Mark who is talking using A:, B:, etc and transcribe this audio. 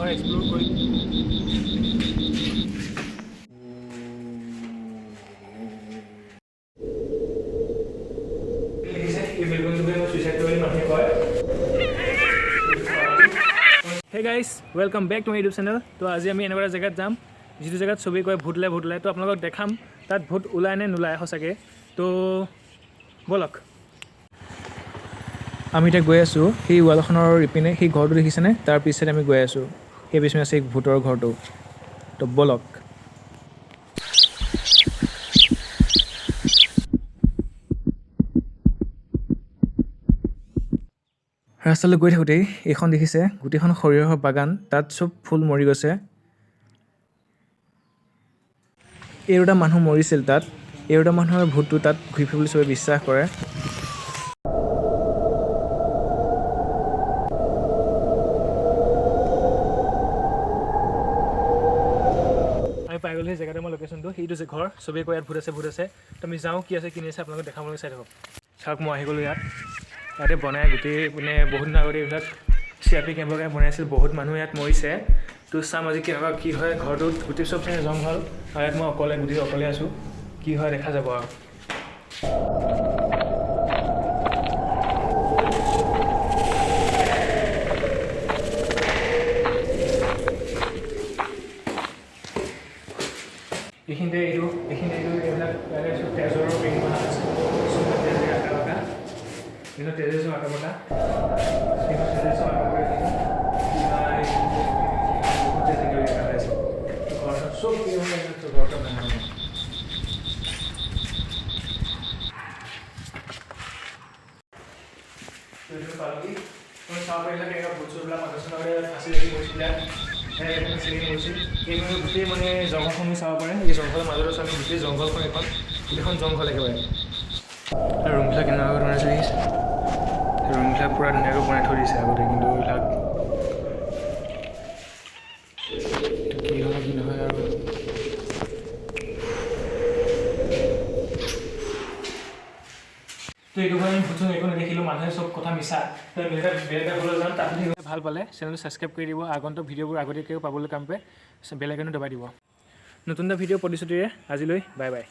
A: ঘৰ এক্সপ্ল'ৰ কৰি Hey guys, welcome back to my YouTube channel. তো আজি আমি এনেকুৱা জেগাত যাম যিটো জেগাত ছবি কয় ভূতলে তো আপোনালোকক দেখাম তাত ভূত ওলাই নে নোলায় সঁচাকৈ তো বলক আমি এতিয়া গৈ আছোঁ সেই ৱালখনৰ ইপিনে সেই ঘৰটো দেখিছেনে তাৰ পিছত আমি গৈ আছোঁ সেই পিছনে আছে ভূতৰ ঘৰটো তো বলক ৰাস্তালৈ গৈ থাকোঁতেই এইখন দেখিছে গোটেইখন সৰিয়হৰ বাগান তাত চব ফুল মৰি গৈছে এই দুটা মানুহ মৰিছিল তাত এই দুটা মানুহৰ ভূতটো তাত ঘূৰি ফুৰে বুলি চবে বিশ্বাস কৰে আমি পাই গ'লো সেই জেগাতে মই লোকেশ্যনটো সেইটো যে ঘৰ চবেই কয় ইয়াত ভূত আছে তো আমি যাওঁ কি আছে কিনি আছে আপোনালোকে দেখাবলৈ চাই থাকক চাওক মই আহি গ'লোঁ ইয়াতে বনাই গোটেই মানে বহুত দিন আগতে এইবিলাক CRP কেম্পৰ কাৰণে বনাইছিল বহুত মানুহ ইয়াত মৰিছে তো চাম আজি কেনেকুৱা কি হয় ঘৰটোত গোটেই চব চাই জংঘল আৰু ইয়াত মই অকলে আছোঁ কি হয় দেখা যাব আৰু এইখিনিতে এইবিলাক তেজৰ ৰিং বনা আছে কিন্তু তেজেছো আঁকা বটা তেজেছো আঁকা বটা চব ঘৰটা মানুহ পালকি মই চাব পাৰিলে কেনেকুৱা ভূত চুৰবিলাক মানুহজনৰে ফাঁচি লাগি গৈছিলে গোটেই মানে জংঘলখন চাব পাৰে এই জংঘলৰ মাজত আছোঁ আমি গোটেই জংঘলখন গোটেইখন জংঘল একেবাৰে আৰু ৰুমবিলাক কেনেকুৱা বনাইছে দেখিছে ৰুমবিলাক পূৰা ধুনীয়াকৈ বনাই থৈ দিছে আগতে কিন্তু এইবিলাক কি হয় কি নহয় আৰু তো এইটো কাৰণে আমি ভূত একো নেদেখিলোঁ মানুহে চব কথা মিছা তো বেলেগ ঘৰলৈ যাম তাত ভাল পালে চেনেলটো ছাবস্ক্ৰাইব কৰি দিব আগন্তুক ভিডিঅ'বোৰ আগতীয়াকৈ পাবলৈ কাম কৰে বেল আইকনটো দবাই দিব নতুন এটা ভিডিঅ' প্ৰতিশ্ৰুতিৰে আজিলৈ বাই বাই